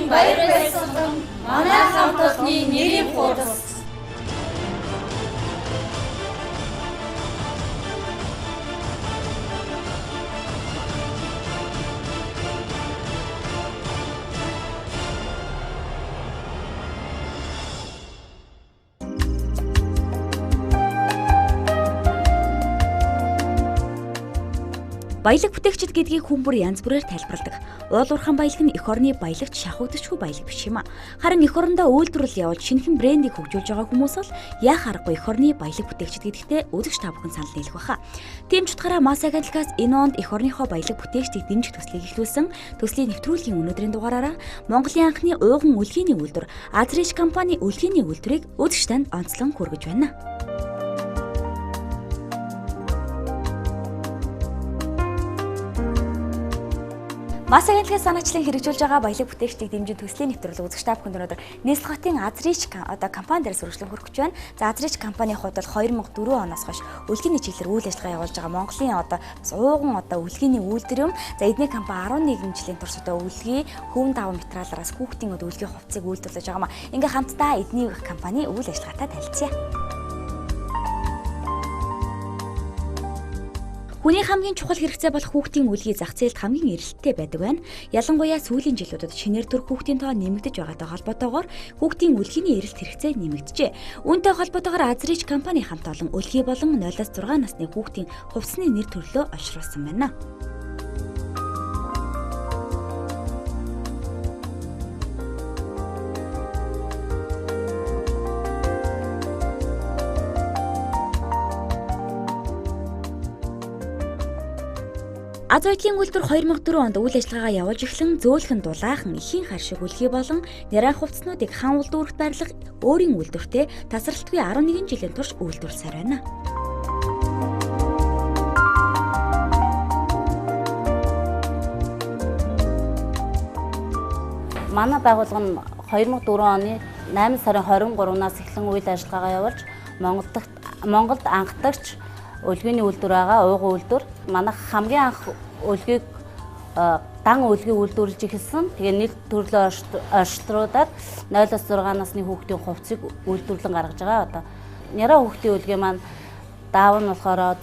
Улгийн баяр баясгалан манай хамт олонны нэрийн хуудас. Баялаг бүтээгчид гэдгийг хүн бүр янз бүрээр тайлбарладаг. Уул уурхайн баялаг нь эх орны баялагч шахагдчихгүй баялаг биш юм а. Харин эх орондоо үйлдвэрлэл явуулж шинэхэн брендийг хөгжүүлж байгаа хүмүүс бол яах аргагүй эх орны баялаг бүтээгчид гэдэгтээ үзэгч та бүхэн санал нийлэх баха. Тийм ч утгаараа Мас агентлагаас энэ онд эх орныхоо баялаг бүтээгчдийг дэмжих төслийг эхлүүлсэн. Төслийн нэвтрүүлгийн өнөөдрийн дугаараараа Монголын анхны ууган үлгийний үйлдвэр Азрич компани үлгийний үйлдвэрийг үзэгч танд онцлон хүргэж байна. Мас агентлагаас санаачлан хэрэгжүүлж байгаа баялаг бүтээгчдийг дэмжих төслийн нэвтрүүлэг үзэгч та бүхэнд өнөөдөр Нийслэл хотын Азрич компани дээрээс үргэлжлэн хүргэж байна. За Азрич компанийн хувьд бол 2004 оноос хойш үлгийний чиглэлээр үйл ажиллагаа явуулж байгаа Монголын ууган үлгийний үйлдвэр юм. За эдний компани 11 жилийн турш үлгий хөвн даван материалаараас хүүхдийн үлгий хувцсыг үйлдвэрлэж байгаа маа. Ингээ хамтдаа эдний компани үйл ажиллагаатай танилцъя. Хүний хамгийн чухал хэрэгцээ болох хүүхдийн үлгий зах зээлд хамгийн эрэлттэй байдаг байна. Ялангуяа сүүлийн жилүүдэд шинээр төр хүүхдийн тоо нэмэгдэж байгаатай холбоотойгоор хүүхдийн үлгийний эрэлт хэрэгцээ нэмэгджээ. Үүнтэй холбоотойгоор Азрич компани хамт олон үлгий болон 0-6 насны хүүхдийн хувцсны нэр төрлөө олшруулсан байна. Аз баялагын үйлдвэр 2004 онд үйл ажиллагаагаа явуулж эхлэн зөөлхөн дулаахан эхийн хар шиг үлгий болон няраа хувцснуудыг хан үйлдвэрт байрлах өөрийн үйлдвэртэй тасралтгүй 11 жилийн турш үйлдвэрлсээр байна. Манай байгууллага нь 2004 оны 8 сарын 23-наас эхлэн үйл ажиллагаагаа явуулж Монголд анхдагч үлгийний үйлдвэр байгаа ууган үйлдвэр. Манайх хамгийн анх үлгийг дан үлгийг үйлдвэрлэж эхэлсэн. Тэгээ нийт төрлөө оршилруудаар 0-6 насны хүүхдийн хувцсыг үйлдвэрлэн гаргаж байгаа. Одоо няраа хүүхдийн үлгээ маань даав нь болохоор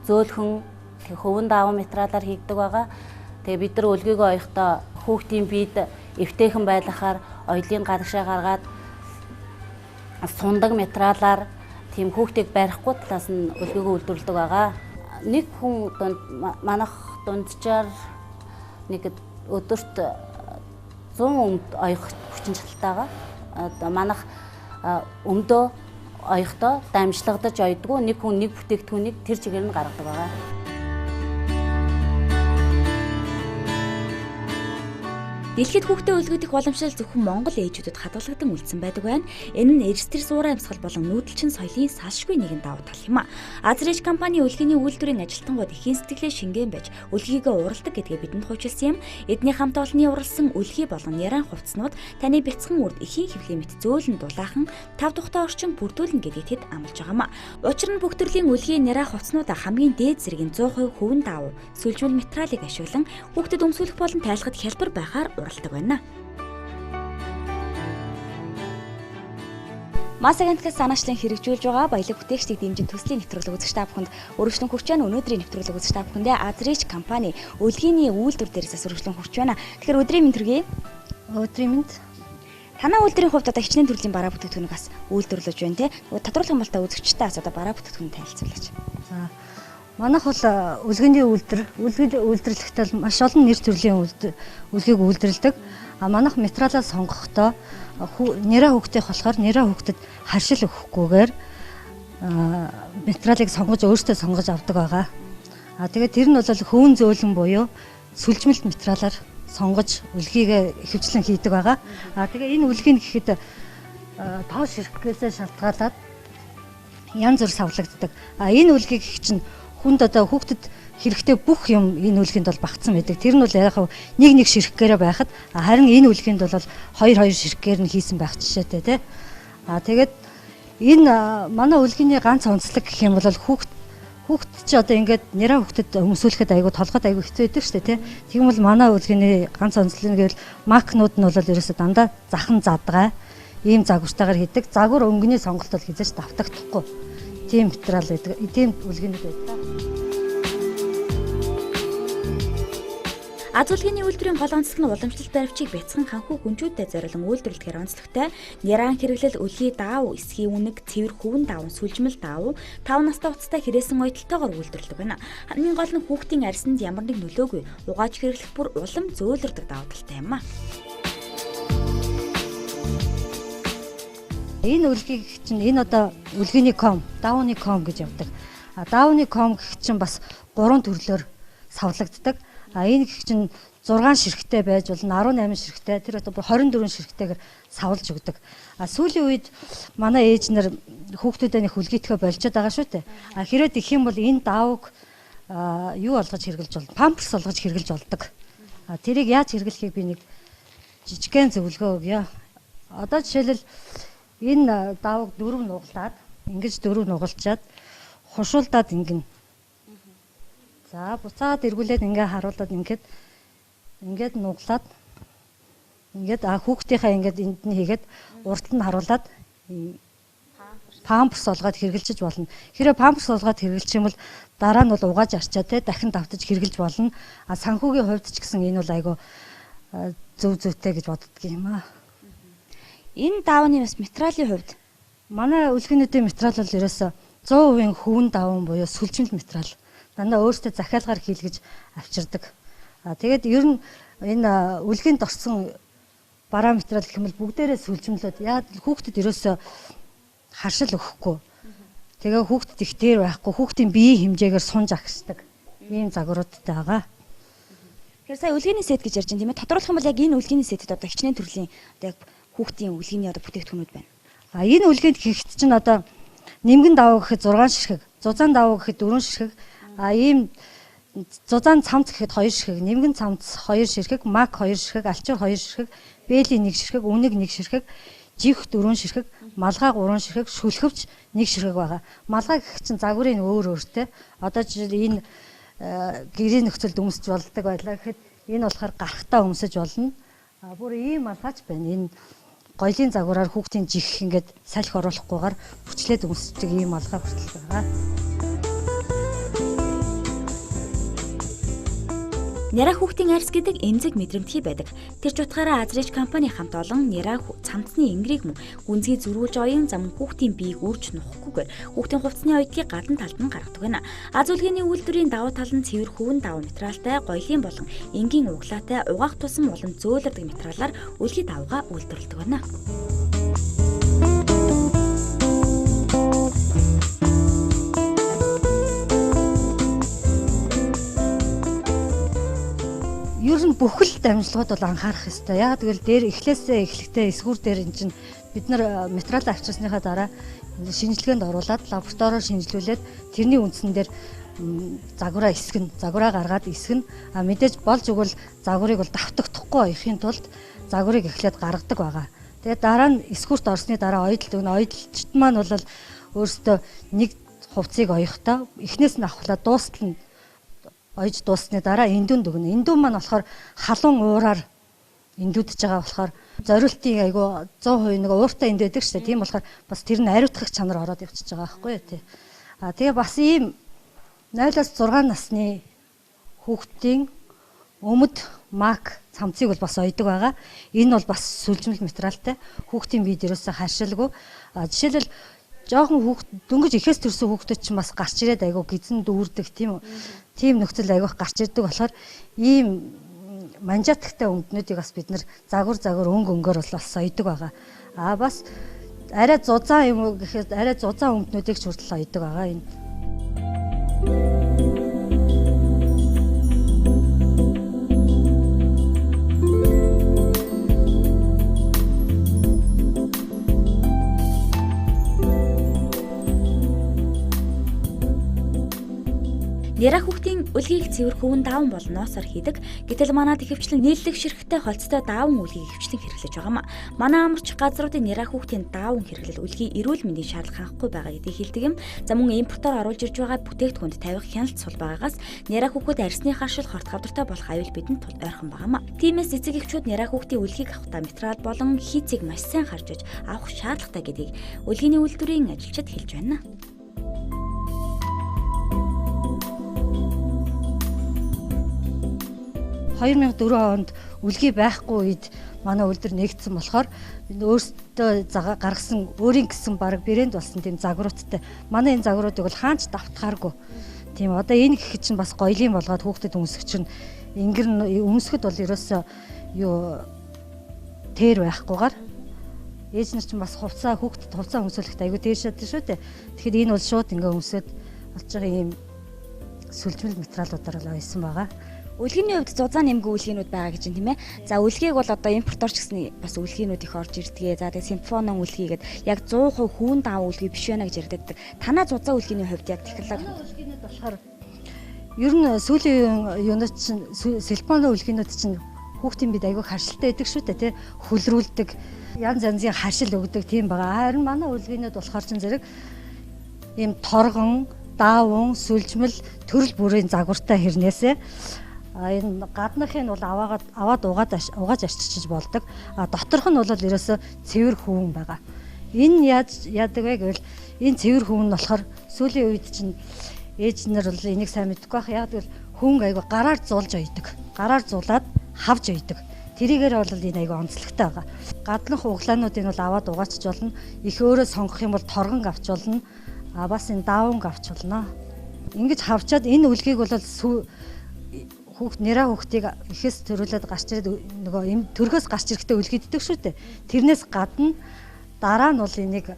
зөөлхөн хөвөн дааван материалаар хийгдэг байгаа. Тэгээ бид нар үлгийгөө оёхдоо хүүхдийн биед эвтэйхэн байлгахаар оёлын гадагшаа гаргаад сундаг материалаар тийм хүүхдийг барихгүй талаас нь үлгийгөө үйлдвэрлэдэг байгаа. Нэг хүн манайх дунджаар нэг өдөрт 100 өмд оёх хүчин чадалтайгаа. Манайх өмдөө оёхдоо дамжлагдаж оёдгүй нэг хүн нэг бүтээгдэхүүнийг тэр чигээр нь гаргадаг байгаа. Дэлхийд хүүхдээ үлгээх боломжтой зөвхөн Монгол ээжүүдэд хадгалагдсан үлдсэн байдаг байна. Энэ нь эрсдэр суурай амьсгал болон нүүдэлчин соёлын салшгүй нэгэн давуу тал юм а. Азрич компани үлгийний үйлдвэрийн ажилтнууд эхийн сэтгэлээ шингэн байж үлгийгээ уралдаг гэдгээ бидэнд хуучилсан юм. Эдний хамт олонний уралсан үлгий болон няраа хувцснууд таны бяцхан үрд эхийн хэвлэлийн мэт зөөлөн дулаахан 5 тухтай орчим бүрдүүлнэ гэдгийг тэд амлаж байгаа юм а. Учир нь бүх төрлийн үлгий няраа хувцснуудаа хамгийн дээд зэргийн 100% хөвөн даав сүлжүүл материалыг ашиглан хүүхдэд өмсүүлэх болон тайлахад хялбар байхаар уралдаг байна. Мас агентлагаас санаачлан хэрэгжүүлж байгаа баялаг бүтээгчдийг дэмжих төслийн нэвтрүүлэг үзэгч та бүхэнд өргөжлөн хүрч байна. Өнөөдрийн нэвтрүүлэг үзэгч та бүхэндээ Азрич компани үлгийний үйлдвэр дээрээс өргөжлөн хүрч байна. Тэгэхээр өдрийн мэнд төргий. Өдрийн мэнд. Танай үйлдвэрийн хувьд одоо хичнээн төрлийн бараа бүтээгдэхүүнийг бас үйлдвэрлэж байна те. Тодорхой хэмжээтэй үзэгчтэй одоо бараа бүтээгдэхүүн танилцуулаач. За манайх бол үлгийний үйлдвэрлэхдээ маш олон нэр төрлийн үлгийг үйлдвэрлэдэг. Манайх материалаа сонгохдоо няраа хүүхдийн болохоор няраа хүүхдэд харшил өгөхгүйгээр материалыг өөртөө сонгож авдаг байгаа. Тэгээд тэр нь бол хөвөн зөөлөн буюу сүлжмэлт материалаар сонгож үлгийгээ ихэвчлэн хийдэг байгаа. Тэгээ энэ үлгийг гэхэд тоо ширхгээс шалтгаалаад янз бүр савлагддаг. Энэ үлгийг гэх чинь хүнд одоо хүүхдэд хэрэгтэй бүх юм энэ үлгэнд бол багтсан байдаг. Тэр нь бол яг нэг ширхгээрээ байхад харин энэ үлгэнд бол 2 ширхгээр нь хийсэн байх жишээтэй тий. Тэгээд энэ манай үлгэний ганц онцлог гэх юм бол хүүхд чи одоо ингээд нэраа хүүхдэд өмсүүлэхэд айгу толгойд айгу хэцүү байдаг шүү дээ тий. Тэгмэл манай үлгэний ганц онцлог нь гэвэл макнууд нь бол ерөөсө дандаа захан задгай ийм загвартайгаар хийдэг. Загвар өнгөний сонголт бол хизээч давтагдахгүй. Тийм материал байдаг. Тийм үлгэнүүд байдаг. Аз үлгэний үйлдвэрийн гол онцлог нь уламжлалт баривчийг бяцхан ханхүү хүнжүүдэд зориулан үйлдвэрлэхээр онцлогтой. Няран хэрэглэл өлгий даав, эсхий үнэг, цэвэр хүүн даав, сүлжмэл даав, 5 настай уцтай хэрэгсэн ойдолтойгоор үйлдвэрлэдэг байна. Хамгийн гол нь хүүхдийн арьсанд ямар нэг нөлөөгүй угааж хэрэглэх бүр улам зөөлрдөг давуу талтай юм а. Энэ үлгийг чинь энэ одоо үлгэний ком, дауны ком гэж явдаг. Дауны ком гэх чинь бас 3 төрлөөр савлагддаг. Энэ гэх чинь 6 ширхтээ байж болно 18 ширхтээ тэр одоо 24 ширхтэйгээр савлж өгдөг. Сүүлийн үед манай ээж нар хүүхдүүдэд их үлгийтгэе болчиход байгаа шүү дээ. Хэрэг их юм бол энэ даавг юу олгож хэрглэж болно? Памперс олгож хэрглэж болдог. Тэрийг яаж хэрглэхийг би нэг жижигхэн зөвлөгөө өгье. Одоо жишээлбэл энэ даавг 4 нугалаад ингэж 4 нугалчаад хушуулдаад ингэн. За буцаад эргүүлээд ингээ харуулад ингээд нуглаад ингээд хүүхдийнхаа ингээд энд нь хийгээд урд нь харуулад памперс олгоод хэрглэж болно. Хэрэв памперс олгоод хэрглэж юм бол дараа нь бол угааж арчаа те дахин давтаж хэрглэж болно. Санхүүгийн хувьд ч гэсэн энэ бол айгүй зөв зүйтэй гэж боддөг юм аа. Энэ даавны бас материалын хувьд манай үлгэнүүдийн материал бол ерөөсө 100% хүүн даавн буюу сүлжмэл материал. Дандаа өөртөө захиалгаар хийлгэж авчирдаг. Тэгээд ер нь энэ үлгэнд орсон бараа материал гэх юм бол бүгдээрээ сүлжмлээд яа хүүхдэд ерөөсөө харшил өгөхгүй. Тэгээ хүүхдэд их дээр байхгүй хүүхдийн биеийн хэмжээгээр сунж агсдаг. Ийм загваруудтай байгаа. Тэгэхээр сая үлгэний сет гэж ярьж байна тийм ээ. Тодруулах юм бол яг энэ үлгэний сетэд одоо хичнээн төрлийн одоо яг хүүхдийн үлгэний одоо бүтээгдэхүүнүүд байна. Энэ үлгэнд гэхэд чинь одоо нэмгэн даваа гэхэд 6 ширхэг, зузаан даваа гэхэд 4 ширхэг, ийм зузаан цамц гэхэд 2 ширхэг, нэмгэн цамц 2 ширхэг, мак 2 ширхэг, алчуур 2 ширхэг, бээлийн 1 ширхэг, үнэг 1 ширхэг, жих 4 ширхэг, малгай 3 ширхэг, шүлхэвч 1 ширхэг байгаа. Малгай гэх чинь загварын өөр өөртэй. Одоо жишээл энэ гэрийн нөхцөлд өмсөж болдог байлаа гэхэд энэ болохоор гарахтаа өмсөж болно. Бүр ийм малгайч байна. Энэ гоёлын загвараар хүүхдийн жих ингээд салхи оруулахгүйгээр бүчлээд өмсдөг ийм малгай хүртэл байгаа. Няраа хүүхдийн арьс гэдэг эмзэг мэдрэмтгий байдаг. Тэр ч утгаараа Азрич компани хамт олон няраа цамцны энгэрийг мөн гүнзгий зөрүүлж оён зам хүүхдийн биеийг үрж нухахгүйгээр хүүхдийн хувцсны ойдгийг гадна талд нь гаргадаг байна. Аз үлгэний үйлдвэрийн давуу тал нь цэвэр хүүн даваа материалтай, гоёлын болон энгийн углаатай, угаах тусам улам зөөлрдөг материалаар үлгий давгаа үйлдвэрлэдэг байна. Ер нь бүхэл дамжлагууд бол анхаарах ёстой. Яг тэгвэл дээр эхлэхдээ эсгүүр дээр эн чинь бид нар материал авчирсныхаа дараа шинжилгээнд оруулаад лабораториор шинжилүүлээд тэрний үндсэн дээр загвараа гаргаад эсгэн мэдээж болж өгвөл загварыг бол давтагдахгүй байхын тулд загварыг эхлээд гаргадаг байгаа. Тэгээд дараа нь эсгүүрт орсны дараа ойдолт өгнө. Ойдолчт маань бол өөрөөсөө нэг хувцсыг оёхдоо эхнээс нь авахлаа дуустал нь ойж дуусны дараа эндүнд өгнө. Эндүн маань болохоор халуун уураар эндүүдж байгаа болохоор зориултын айгу 100% нэг ууртай энд байдаг шүү дээ. Тийм болохоор бас тэр нь ариутгах чанар ороод явчихж байгаа байхгүй юу тий. Тэгээ бас ийм 0-6 насны хүүхдийн өмд мак цамцыг бол бас ойдог байгаа. Энэ бол бас сүлжмэл материалтай. Хүүхдийн биед ерөөсөө харшилгүй. Жишээлбэл жоохон хүүхд дөнгөж ихээс төрсөн хүүхдүүд чинь бас гарч ирээд айгу гизэн дүүрдэг тийм үү. Тийм нөхцөл айгүйх гарч ирдэг болохоор ийм манжаатагтай өмднүүдийг бас бид нар загвар өнгөөр бол бас ойдог байгаа. Бас арай зузаан юм уу гэхэд арай зузаан өмднүүдийг ч хүртэл ойдог байгаа энэ. Няраа хүүхдийн Үлгийг цэвэр хөвөн даавн бол ноосоор хийдэг. Гэтэл манад ихэвчлэн нийллэг ширхэгтэй холцтой даавн үлгийг ихэвчлэн хэрэглэж байгаа юм. Манай амарч газруудын няраа хүүхдийн даавн хэрэглэл үлгийн эрүүл мэндийн шаардлага хангахгүй байгаа гэдгийг хэлдэг юм. За мөн импортоор оруулж ирж байгаа бүтээгдэхүүнд тавих хяналт сул байгаагаас няраа хүүхэд арсны харшил хорт хавдартай болох аюул бидэнд тул ойрхон байгаа юм. Тиймээс эцэг эхчүүд няраа хүүхдийн үлгийг авахдаа материал болон хийцийг маш сайн харж авах шаардлагатай гэдгийг үлгийний үйлдвэрийн ажилчид хэлж байна. 2004 онд үлгий байхгүй үед манай үйлдвэр нэгдсэн болохоор өөртөө гаргасан өөрийн гэсэн баг брэнд болсон тийм загваруудтай. Манай энэ загваруудыг бол хаач давтахааргүй. Тийм одоо энэ гэх чинь бас гоёлын болгоод хүүхдэд өмсөх чинь ингэр өмсөхөд бол ерөөсөө юу тэр байхгүйгээр ээж нар чинь бас хувцас хүүхдэд хувцас өмсөөлөхд айгүй дээр шатдаг шүү дээ. Тэгэхээр энэ бол шууд ингээ өмсөд болж байгаа ийм сүлжмэл материалуудаар л ойсон байгаа. Үлгийний хувьд зузаа нэмгүй үлгийнүүд байгаа гэж юм тийм ээ. За үлгийг бол одоо импорторч гэсэн бас үлгийнүүд их орж ирдгээ. За тэгээ симфонон үлгийгээд яг 100% хүүн даав үлгий биш байна гэж ярьдаг. Танаа зузаа үлгийний хувьд яг технологи үлгийнүүд болохоор ер нь сүүлийн юунууд чинь силиконы үлгийнүүд чинь хүүхдийн бид айгүй харшилтай байдаг шүү дээ тий. Хүлрүүлдэг янз янзын харшил өгдөг тийм байгаа. Харин манай үлгийнүүд болохоор чинь зэрэг ийм торгон, даавн, сүлжмэл төрөл бүрийн загвартай хэрнээсээ энэ гадныхын бол аваад угааж арчиж болдог. Доторх нь бол ерөөсө цэвэр хүүн байгаа. Энэ яаж яадаг вэ гэвэл энэ цэвэр хүүн нь болохоор сүүлийн үед чинь ээж нар бол энийг сайн мэдгүй байх. Яг тэгвэл хүүн айгу гараар зуулж ойдог. Гараар зуулаад хавж ойдог. Тэрийгээр бол энэ айгу онцлогтой байгаа. Гаднах углаануудыг бол аваад угаачч болно. Их өөрөө сонгох юм бол торгон авч болно. Бас энэ даавн авч болно. Ингэж хавчаад энэ үлгийг бол хүүхд нэраа хүүхдийг ихэс төрүүлээд гарч ирээд нөгөө юм төрхөөс гарч ирэхдээ үлгийддэг шүү дээ. Тэрнээс гадна дараа нь бол энийг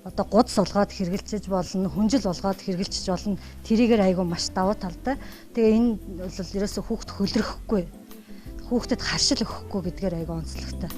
одоо гудс олгоод хэргэлцэж болно, хүнжил олгоод хэргэлцэж болно. Тэрийгээр айгүй маш давуу талтай. Тэгээ энэ бол ерөөсө хүүхд хөлрөхгүй, хүүхдэд харшил өгөхгүй гэдгээр айгүй онцлогтой.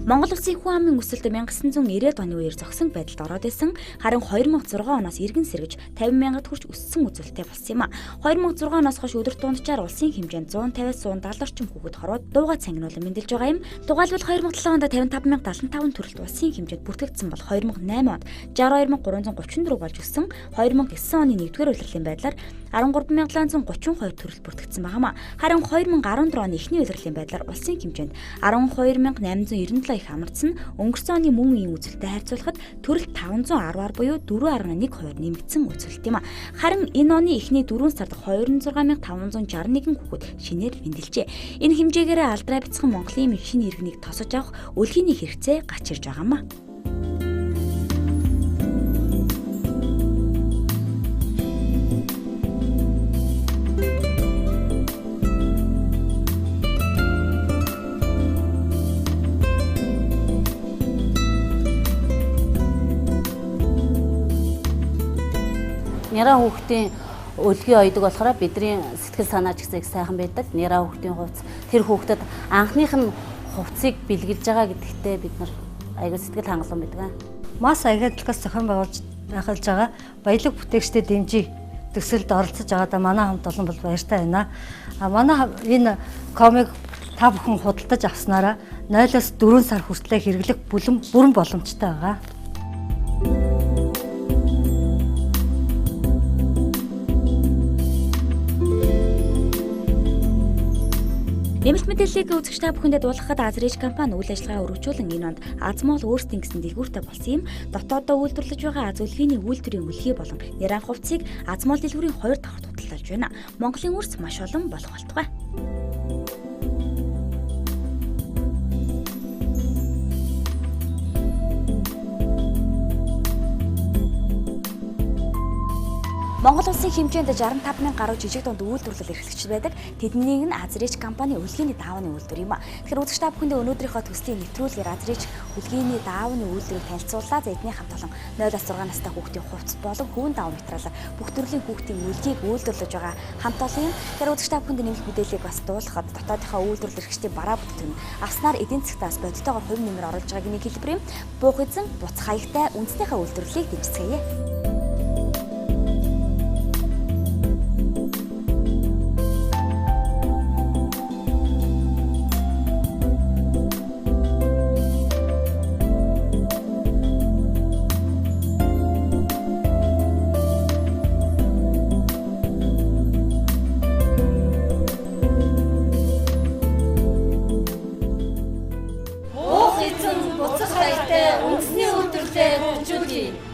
Монгол Улсын хүн амын өсөлт 1990-ад оны үеэр зогсон байдалд ороод исэн. Харин 2006 оноос иргэн сэргэж 50,000-д хүрч өссөн үзүүлэлттэй болсон юм а. 2006 оноос хойш өдөрт дунджаар улсын хэмжээнд 150-170 орчим хүүхэд хороод дуугаа цангинуулан мэндэлж байгаа юм. Дугаалбал 2007 онд 55,075 төрөлт улсын хэмжээнд бүртгэгдсэн бол 2008 онд 62,334 болж өссөн. 2009 оны 1-р улирлын байдлаар 13,732 төрөлт бүртгэгдсэн байгаа. Харин 2014 оны эхний улирлын байдлаар улсын хэмжээнд 12,897 их амарсан. Өнгөрсөн оны мөн үеийн үзүүлэлттэй харьцуулахад төрөлт 510-аар буюу 4.1% нэмэгдсэн үзүүлэлт юм а. Харин энэ оны эхний 4 сард 26,561 хүүхэд шинээр мэндэлжээ. Энэ хэмжээгээрээ алдраа бяцхан Монголын шинэ иргэнийг тосож авах үлгийний хэрэгцээ гарч ирж байгаа юм а. Няраа хүүхдийн үлгий ойдог болохоор бидний сэтгэл санаа ч гэсэн их сайхан байдаг. Няраа хүүхдийн хувцас тэр хүүхдэд анхных нь хувцсыг бэлгэлж байгаа гэдэгтээ бид нар аягүй сэтгэл хангалуун байдаг. Мас агентлагаас зохион байгуулж байгаа баялаг бүтээгчдэд дэмжиж төсөлд оролцож байгаадаа манай хамт олон бол баяртай байна. Манай энэ комик та бүхэн худалдаж авснараа 0-4 сар хүртэл хэрэглэх бүрэн боломжтой байгаа. Нэмэлт мэдээллийг үзэгч та бүхэндээ дуулгахад Азрэж компани үйл ажиллагаа өргөжүүлэн энэ онд Азмол өөрсдийн гэсэн дэлгүүртэй болсон юм. Дотооддоо үйлдвэрлэж байгаа Азүлгийн үйлдвэрийн үлгий болон няраа хувцсыг Азмол дэлгүүрийн 2 давхрт худалдаж байна. Монголын үрс маш олон болох болтугай. Монгол улсын хэмжээнд 65,000 гаруй жижиг дунд үйлдвэрлэл эрхлэгч байдаг. Тэднийг нь Азрич компани үлгээний даавны үйлдвэр юм а. Тэгэхээр үзэгч та бүхэндээ өнөөдрийнхөө төслийн нэвтрүүлгээр Азрич үлгээний даавны үйлдвэрийг танилцууллаа. За эдний хамт олон 0-6 настай хүүхдийн хувцас болон хүүн даав материалаар бүх төрлийн хүүхдийн үлгийг үйлдвэрлэж байгаа хамт олон юм. Тэгэхээр үзэгч та бүхэнд нэмэлт мэдээллийг бас дуулахад дотоодынхоо үйлдвэрлэл эрхлэгчдийн бараа бүтээн агснаар эдийн засгтаас бодитоогоор хувь нэмэр оруулж байгааг нэг хэлбэр юм. Буух эзэн буцах хаягтай үндэснийхээ үйлдвэрлэлийг дэмжицгээе. Буцах хаягтай үндэсний үйлдвэрлэлээр хөгжүүлье.